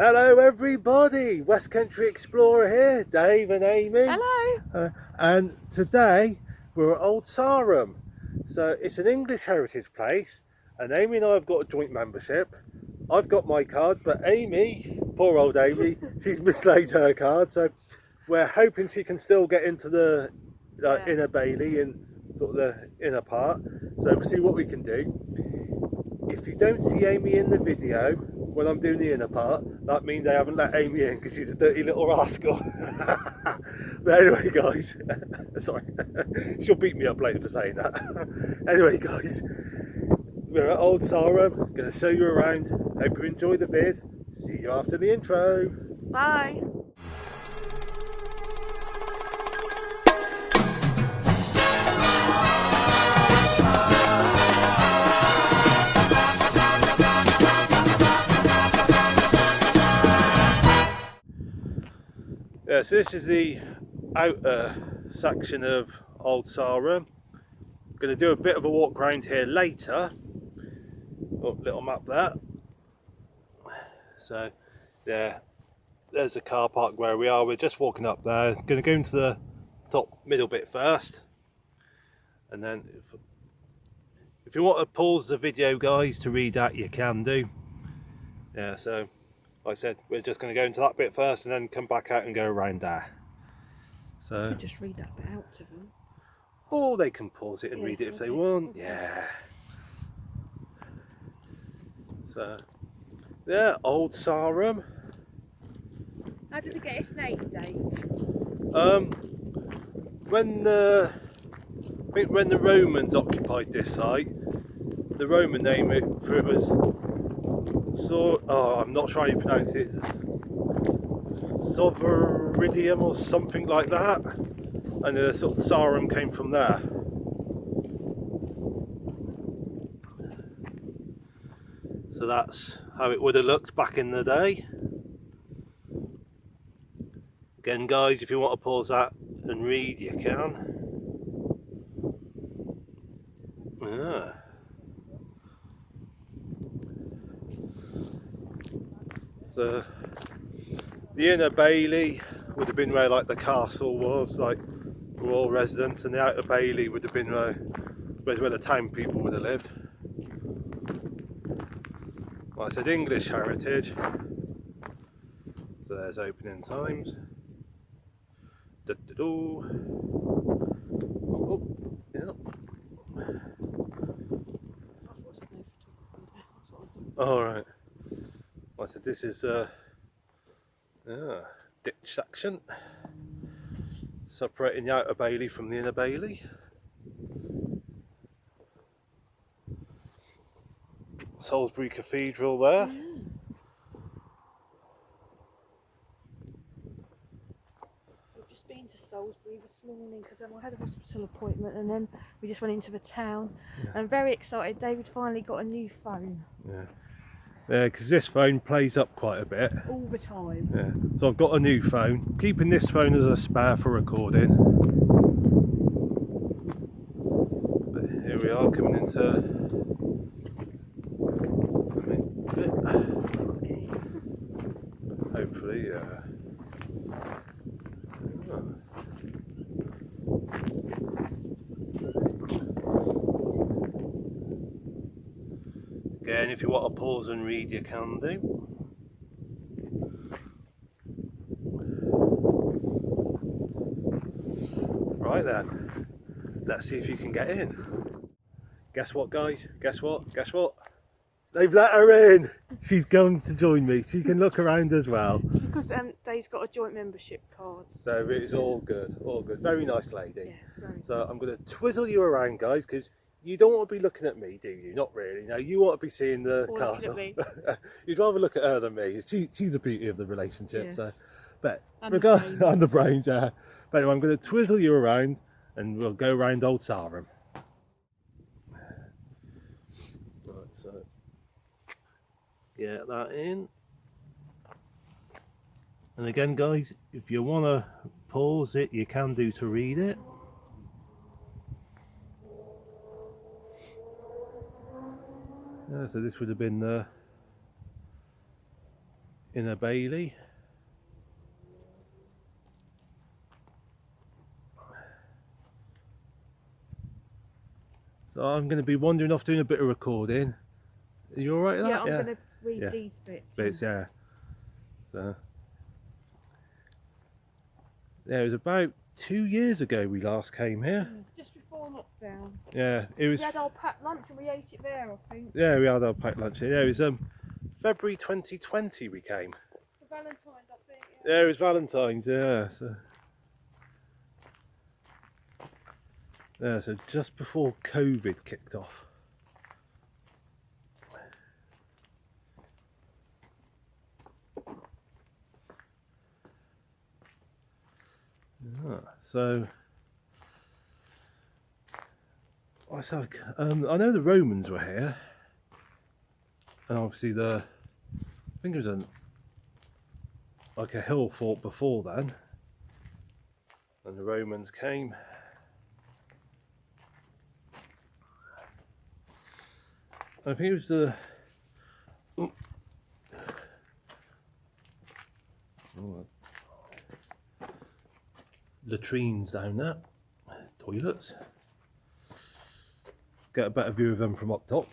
Hello everybody, West Country Explorer here, Dave and Amy. Hello. And today we're at Old Sarum. So it's an English heritage place and Amy and I have got a joint membership. I've got my card, but Amy, poor old Amy, she's mislaid her card. So we're hoping she can still get into the inner bailey and sort of the inner part. So we'll see what we can do. If you don't see Amy in the video when I'm doing the inner part, that means they haven't let Amy in because she's a dirty little rascal. But anyway guys, sorry, she'll beat me up later for saying that. Anyway guys, we're at Old Sarum, going to show you around. Hope you enjoy the vid. See you after the intro. Bye. Yeah, so this is the outer section of Old Sarum. I'm going to do a bit of a walk around here later. Oh, little map there. So, yeah, there's the car park where we are. We're just walking up there. Going to go into the top middle bit first. And then if you want to pause the video, guys, to read that, you can do. Yeah, so like I said, we're just going to go into that bit first and then come back out and go around there. So You could just read that bit out to them. Or they can pause it and read it if they want. Yeah. So, yeah, Old Sarum. How did it get its name, Dave? When the Romans occupied this site, the Roman name for it was I'm not sure how you pronounce it. Soveridium or something like that, and the sort of Sarum came from there. So that's how it would have looked back in the day. Again, guys, if you want to pause that and read, you can. Yeah. So the inner bailey would have been where like the castle was, like royal residence, and the outer bailey would have been where the town people would have lived. Well, I said English heritage. So there's opening times. Yeah. All right. Well, I said this is ditch section, separating the outer bailey from the inner bailey. Salisbury Cathedral there. We've just been to Salisbury this morning because I had a hospital appointment and then we just went into the town. Yeah. I'm very excited. David finally got a new phone. Yeah. Yeah, because this phone plays up quite a bit. All the time. Yeah. So I've got a new phone. Keeping this phone as a spare for recording. But here we are coming into the main bit. Okay. Hopefully, yeah. Again, if you want to pause and read, you can do. Right then, let's see if you can get in. Guess what, guys? Guess what? Guess what? They've let her in. She's going to join me. She can look around as well. It's because Dave's got a joint membership card. So it's all good, all good. Very nice lady. Yeah, very so I'm going to twizzle you around, guys, because you don't want to be looking at me, do you? Not really. No, you want to be seeing the castle. You'd rather look at her than me. She's the beauty of the relationship. Yes. So, but and the brains, yeah. But anyway, I'm going to twizzle you around, and we'll go around Old Sarum. Right, so get that in. And again, guys, if you want to pause it, you can do to read it. Yeah, so this would have been the in a Bailey. So I'm going to be wandering off doing a bit of recording. Are you alright with Yeah, that? I'm going to read these bits. Bits, yeah. So yeah, it was about 2 years ago we last came here. Just before lockdown. Yeah, it was. We had our packed lunch and we ate it there, I think. Yeah, we had our packed lunch here. Yeah, it was February 2020 we came. For Valentine's, I think. Yeah, it was Valentine's. Yeah, so just before COVID kicked off. So I know the Romans were here, and obviously I think it was like a hill fort before then, and the Romans came. I think it was the latrines down there, toilets. Get a better view of them from up top.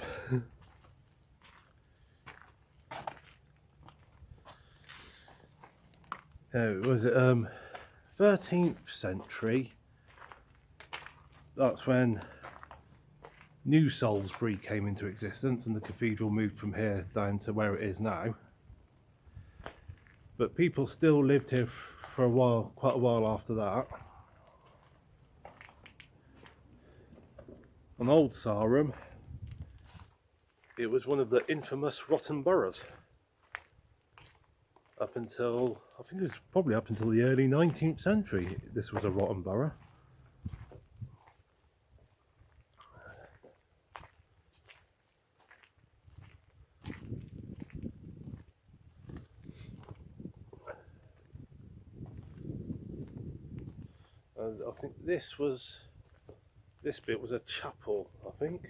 Was it 13th century? That's when New Salisbury came into existence and the cathedral moved from here down to where it is now. But people still lived here for a while, quite a while after that. On Old Sarum, it was one of the infamous rotten boroughs. Up until, I think it was probably up until the early 19th century, this was a rotten borough. I think this bit was a chapel, I think.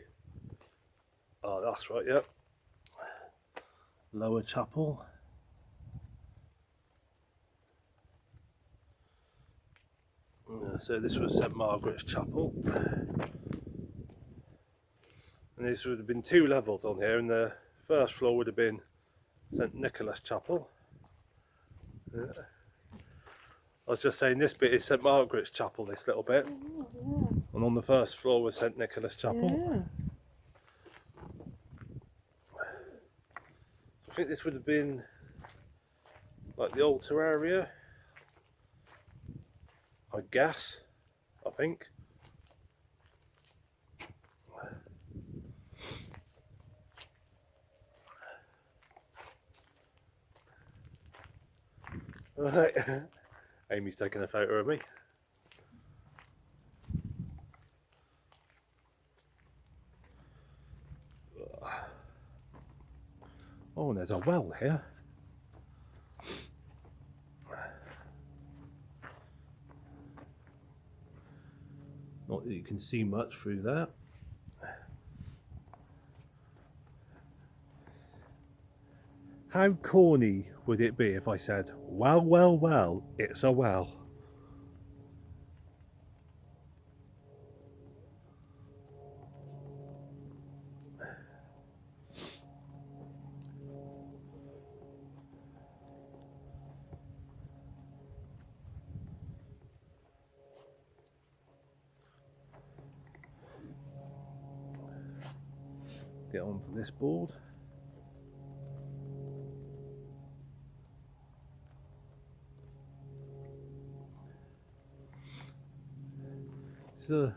Oh, that's right, yep. Lower chapel. So this was St Margaret's Chapel. And this would have been 2 levels on here, and the first floor would have been St Nicholas Chapel. I was just saying this bit is St Margaret's Chapel, this little bit. And on the first floor was St Nicholas Chapel. I think this would have been like the altar area, I guess, I think. Right. Amy's taking a photo of me. Oh, and there's a well here. Not that you can see much through there. How corny would it be if I said, well, well, well, it's a well? Get onto this board. It's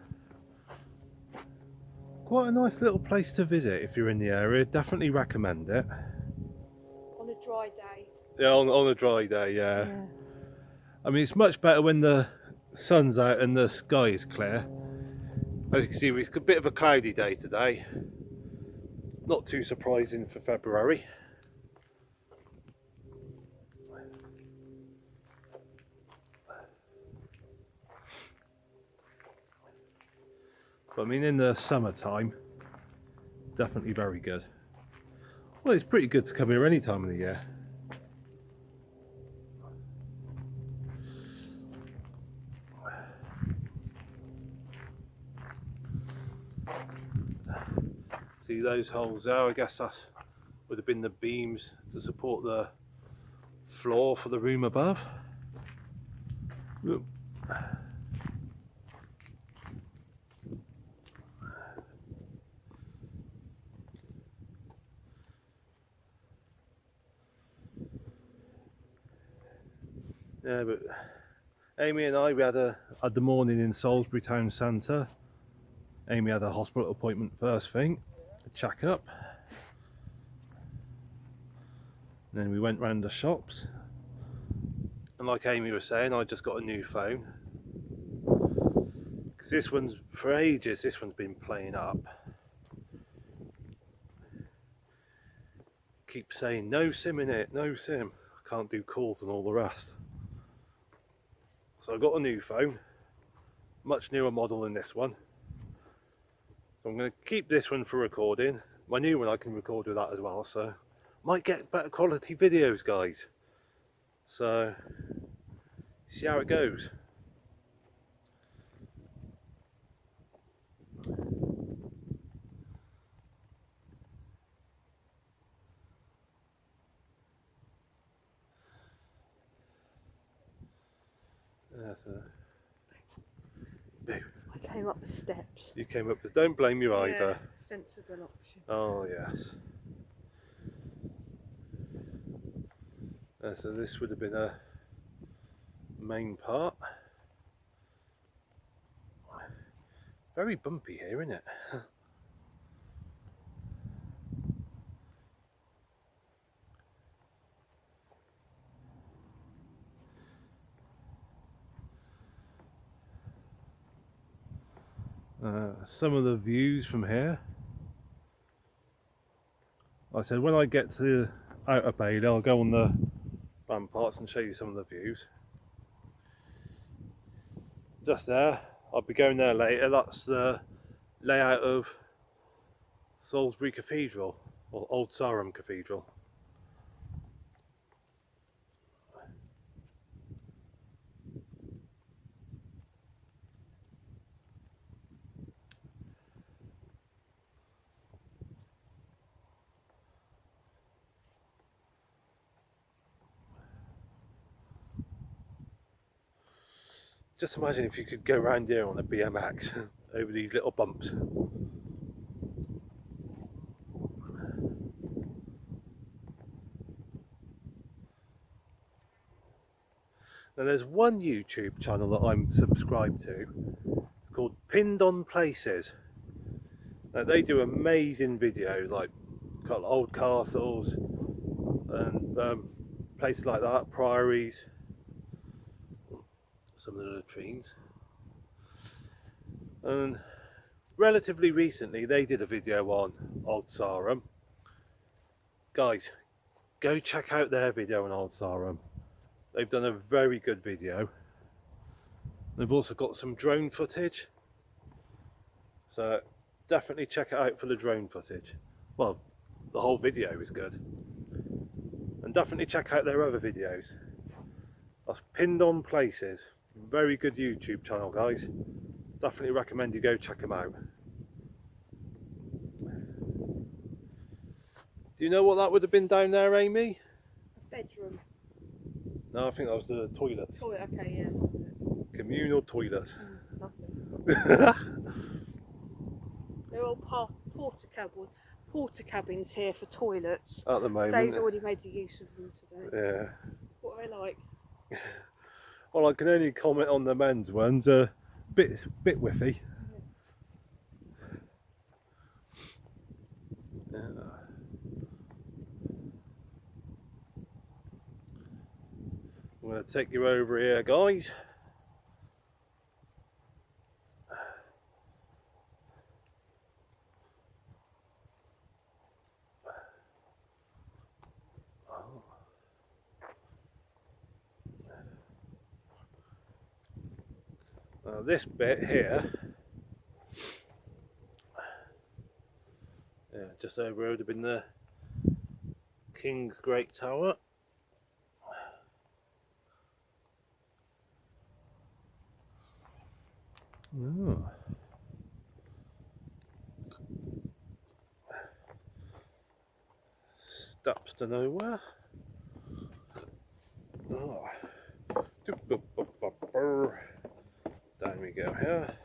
quite a nice little place to visit if you're in the area. Definitely recommend it. On a dry day. Yeah, on a dry day, yeah. I mean, it's much better when the sun's out and the sky is clear. As you can see, it's a bit of a cloudy day today. Not too surprising for February. But I mean, in the summertime, definitely very good. Well, it's pretty good to come here any time of the year. See those holes there? I guess that would have been the beams to support the floor for the room above. Look. Yeah, but Amy and I, we had the morning in Salisbury town centre. Amy had a hospital appointment first thing, a check up. Then we went round the shops. And like Amy was saying, I just got a new phone. Because this one's, for ages, this one's been playing up. Keep saying, no SIM in it, no SIM. I can't do calls and all the rest. So I got a new phone. Much newer model than this one. So I'm going to keep this one for recording. My new one I can record with that as well, so might get better quality videos, guys. So see how it goes. So I came up the steps. you came up with, don't blame you either. Yeah, sensible option. Oh yes. So this would have been a main part. Very bumpy here, isn't it? Some of the views from here. Like I said, when I get to the outer bay, I'll go on the ramparts and show you some of the views. Just there, I'll be going there later. That's the layout of Salisbury Cathedral, or Old Sarum Cathedral. Just imagine if you could go around here on a BMX over these little bumps. Now there's one YouTube channel that I'm subscribed to. It's called Pinned on Places. Now they do amazing videos, like got old castles and places like that, priories, some of the latrines. And relatively recently they did a video on Old Sarum. Guys, go check out their video on Old Sarum. They've done a very good video. They've also got some drone footage, so definitely check it out for the drone footage. Well, the whole video is good. And definitely check out their other videos. That's Pinned on Places. Very good YouTube channel, guys. Definitely recommend you go check them out. Do you know what that would have been down there, Amy? A bedroom. No, I think that was the toilet. Toilet, okay, yeah. Communal toilet. Lovely. They're all porta cabins here for toilets. At the moment. Dave's already made the use of them today. Yeah. What are they like? Well, I can only comment on the men's ones. Bit whiffy. Yeah. I'm going to take you over here, guys. Now this bit here, yeah, just over here would have been the King's Great Tower. Oh. steps to nowhere. Oh. Down we go here.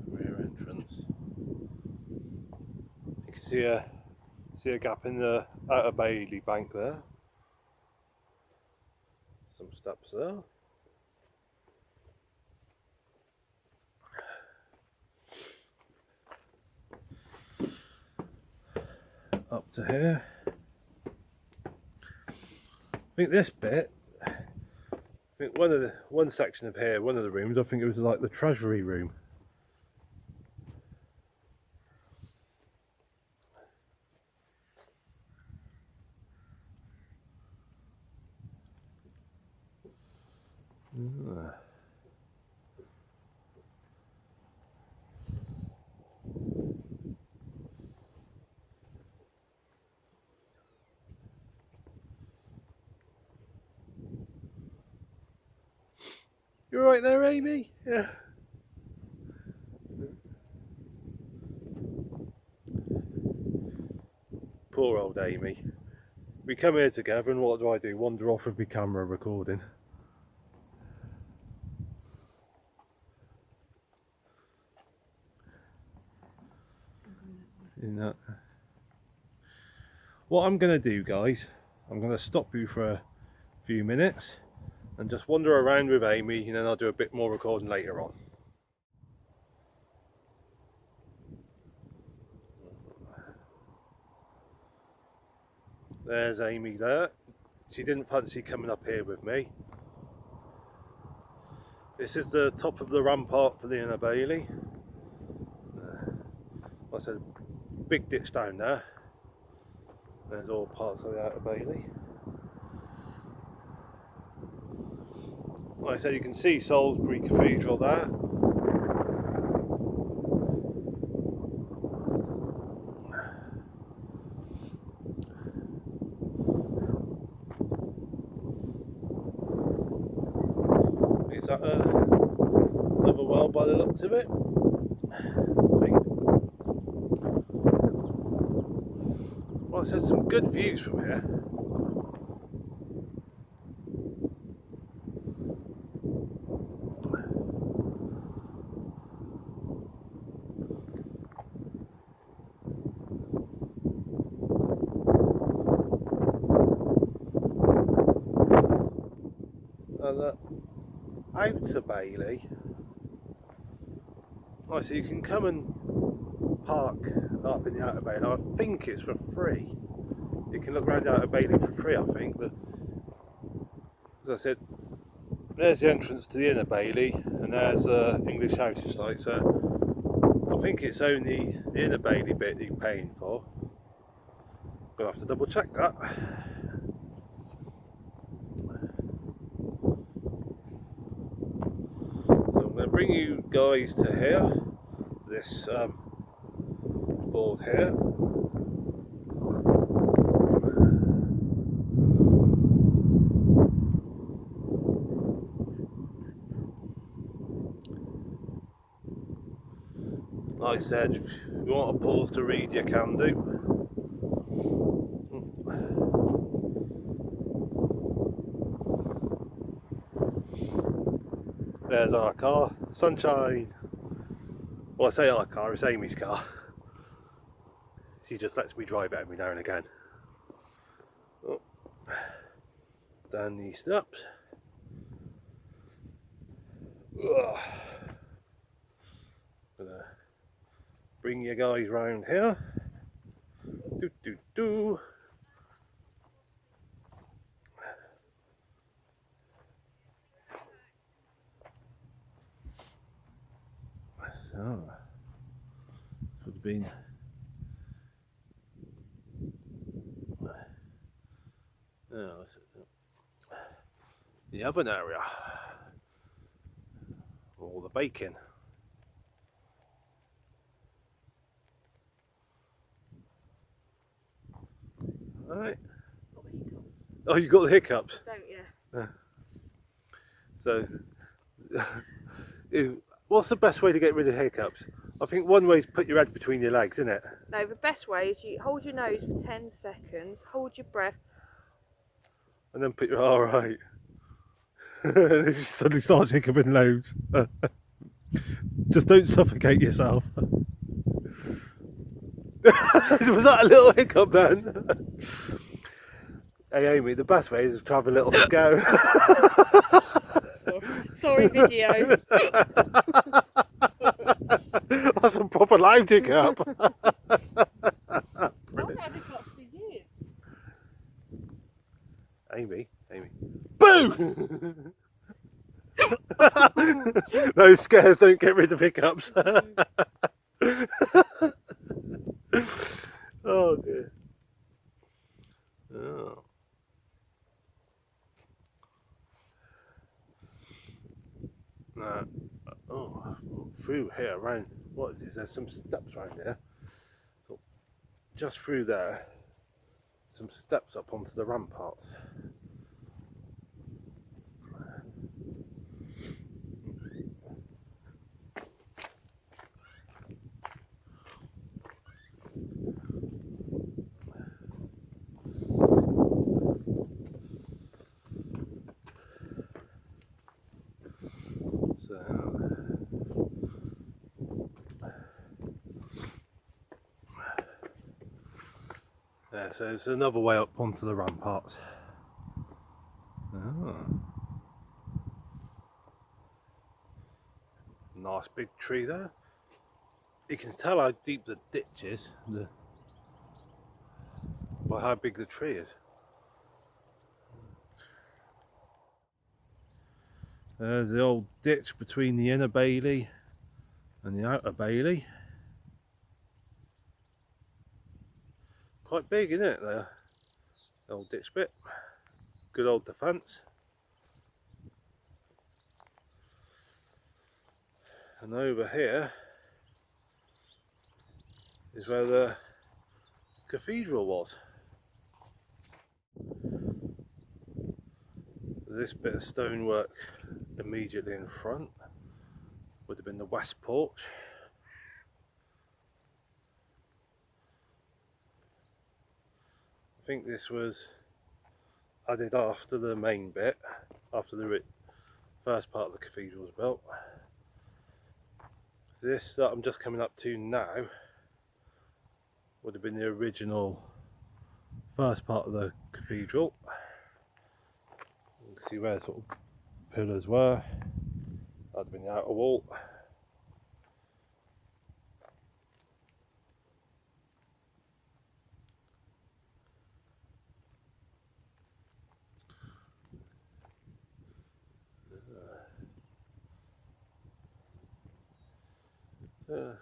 Rear entrance. You can see a gap in the outer bailey bank there. Some steps there. Up to here. I think this bit, one section of here, one of the rooms, I think it was like the treasury room. You right there, Amy? Yeah. Poor old Amy. We come here together and what do? Wander off with my camera recording. What I'm going to do, guys, I'm going to stop you for a few minutes and just wander around with Amy, and then I'll do a bit more recording later on. There's Amy there. She didn't fancy coming up here with me. This is the top of the rampart for the inner bailey. Like I said, big ditch down there. There's all parts of the outer bailey. Like I said, you can see Salisbury Cathedral there. Is that another well by the looks of it? I think. Well, I said some good views from here. And the outer bailey, so you can come and park up in the outer bailey. I think it's for free. You can look around the outer bailey for free, I think. But as I said, there's the entrance to the inner bailey, and there's the English heritage site. So I think it's only the inner bailey bit that you're paying for. Gonna have to double check that. I'm going to bring you guys to here, this board here. Like I said, if you want to pause to read, you can do. There's our car, sunshine. Well, I say our car, it's Amy's car. She just lets me drive it every now and again. Oh. Down these steps. Ugh. Gonna bring you guys round here. Do do do. So, this would have been the oven area, all the bacon. Right. Oh, you got the hiccups. Don't you? So, what's the best way to get rid of hiccups? I think one way is put your head between your legs, isn't it? No, the best way is you hold your nose for 10 seconds, hold your breath. And then put your alright. And it just suddenly starts hiccuping loads. Just don't suffocate yourself. Was that a little hiccup then? Hey Amy, the best way is to have a little go. Sorry, video. That's a proper live hiccup. I've had hiccups for years. Amy. Boo! Those scares don't get rid of hiccups. Oh dear. Oh. No. Oh, through here, around. What is this? There's some steps around here. So just through there, some steps up onto the ramparts. Yeah, so it's another way up onto the ramparts. Oh. Nice big tree there. You can tell how deep the ditch is by how big the tree is. There's the old ditch between the inner bailey and the outer bailey. Quite big, isn't it? The old ditch bit. Good old defence. And over here is where the cathedral was. This bit of stonework immediately in front would have been the west porch. I think this was added after the main bit, after the first part of the cathedral was built. This that I'm just coming up to now would have been the original first part of the cathedral. You can see where sort of pillars were. That would have been the outer wall.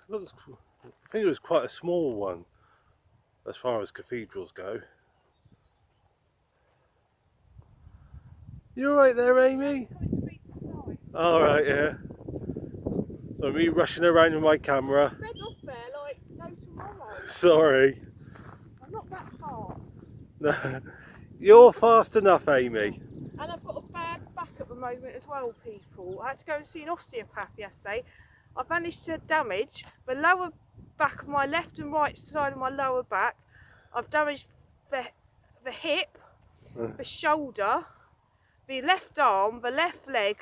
Looks, I think it was quite a small one as far as cathedrals go. You alright there, Amy? Alright, yeah. So me rushing around with my camera. Red off there like no tomorrow. Sorry. I'm not that fast. You're fast enough, Amy. And I've got a bad back at the moment as well, people. I had to go and see an osteopath yesterday. I've managed to damage the lower back of my left and right side of my lower back. I've damaged the hip, the shoulder, the left arm, the left leg.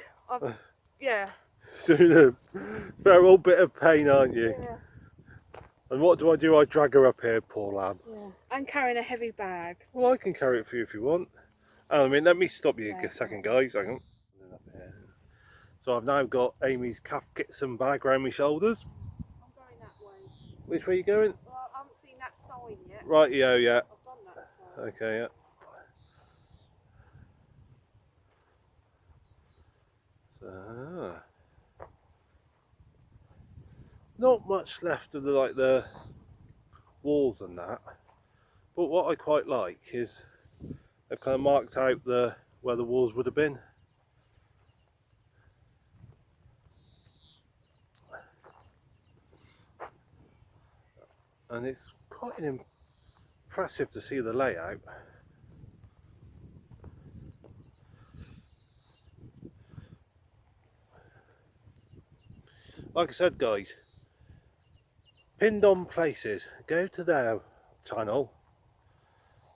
Yeah. So in a fair old bit of pain, aren't you? Yeah. And what do? I drag her up here, poor lamb. Yeah. I'm carrying a heavy bag. Well, I can carry it for you if you want. I mean, let me stop you a second, guys. Hang on. So I've now got Amy's calf kitsome bag around my shoulders. I'm going that way. Which way are you going? Well, I haven't seen that sign yet. Right, yeah. I've done that sign. Okay, yeah. So, not much left of the walls and that, but what I quite like is they've kind of marked out where the walls would have been. And it's quite impressive to see the layout. like I said guys, Pinned On Places, go to their channel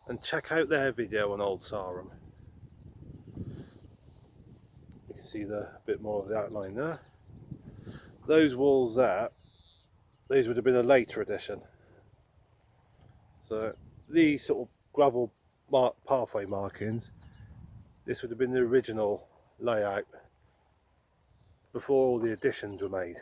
and check out their video on Old Sarum. You can see a bit more of the outline there. Those walls there, these would have been a later addition. So these sort of gravel pathway markings, this would have been the original layout before all the additions were made.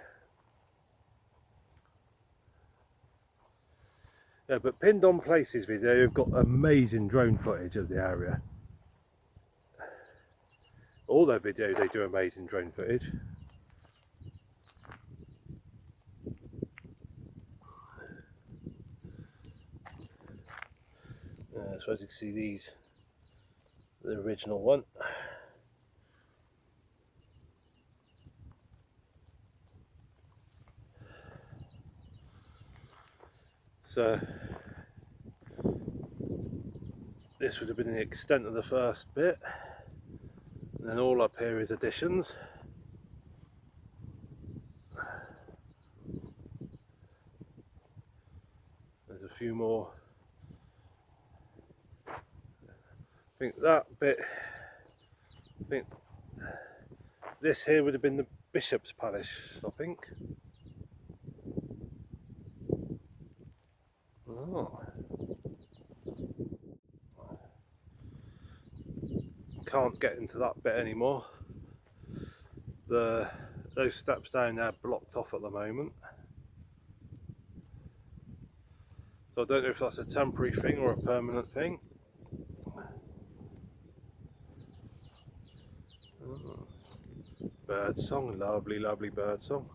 Yeah, but Pinned On Places video, you've got amazing drone footage of the area. All their videos, they do amazing drone footage. So as you can see, these, the original one. So this would have been the extent of the first bit, and then all up here is additions. There's a few more. I think that bit, I think this here would have been the Bishop's Palace, I think. Oh. Can't get into that bit anymore. Those steps down there are blocked off at the moment. So I don't know if that's a temporary thing or a permanent thing. Bird song, lovely, lovely bird song.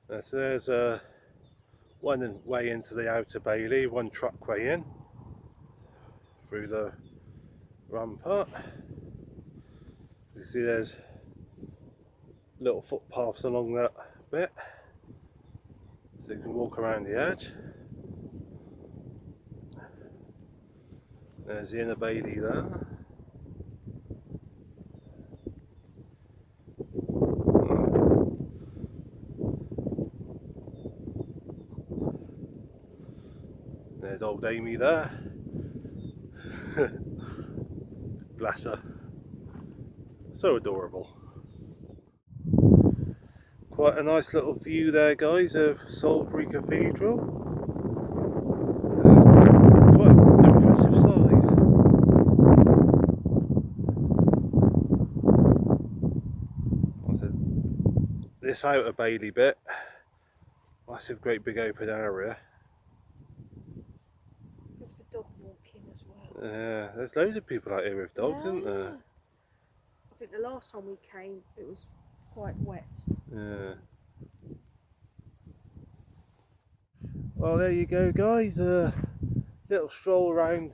So there's one way into the outer bailey, one trackway in through the rampart. You see there's little footpaths along that bit, so you can walk around the edge. There's the inner bailey there. There's old Amy there. Bless her. So adorable. Quite a nice little view there guys of Salisbury Cathedral. It's quite an impressive size. This outer bailey bit, massive great big open area. Good for dog walking as well. Yeah, there's loads of people out here with dogs, isn't there? I think the last time we came it was quite wet. Yeah. Well, there you go guys, a little stroll around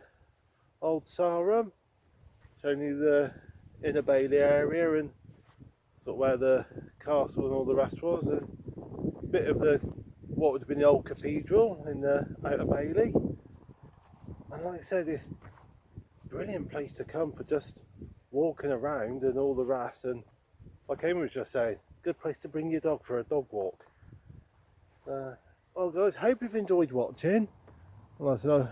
Old Sarum, showing you the inner bailey area and sort of where the castle and all the rest was, and a bit of the what would have been the old cathedral in the outer bailey. And like I said, it's a brilliant place to come for just walking around and all the rest, and like Amy was just saying, good place to bring your dog for a dog walk. Well guys, hope you've enjoyed watching. Well, so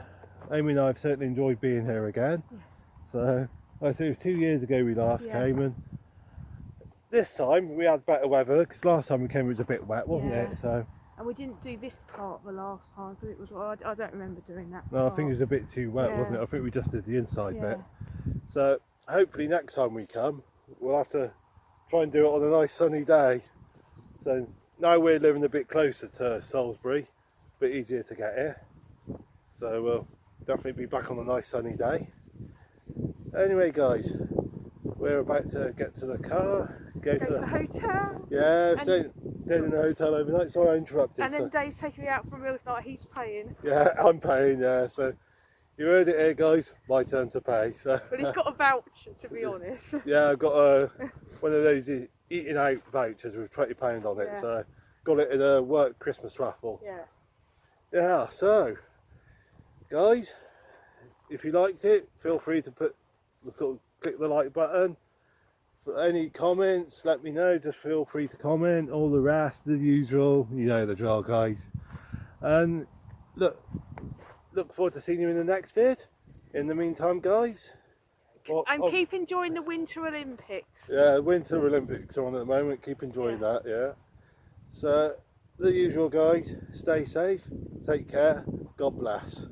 Amy and I have certainly enjoyed being here again. Yes. So I think it was 2 years ago we last came, and this time we had better weather, because last time we came it was a bit wet, wasn't it? So. And we didn't do this part the last time because it was, I don't remember doing that. No, part. I think it was a bit too wet, wasn't it? I think we just did the inside bit. So hopefully next time we come, we'll have to try and do it on a nice sunny day. So now we're living a bit closer to Salisbury, a bit easier to get here. So we'll definitely be back on a nice sunny day. Anyway guys, we're about to get to the car, go to the hotel. Yeah, staying in the hotel overnight. Sorry I interrupted. And then Dave's taking me out for meals night, he's paying. Yeah, I'm paying, yeah. So you heard it here guys, my turn to pay. So. But he's got a voucher, to be honest. Yeah, I've got one of those eating out vouchers with £20 on it, so got it in a work Christmas raffle. Yeah, so guys, if you liked it, feel free to click the like button, Any comments, let me know. Just feel free to comment. All the rest, the usual, you know the drill, guys. And look forward to seeing you in the next vid. In the meantime, guys. And keep enjoying the Winter Olympics. Yeah, Winter Olympics are on at the moment. Keep enjoying that, yeah. So, the usual, guys. Stay safe. Take care. God bless.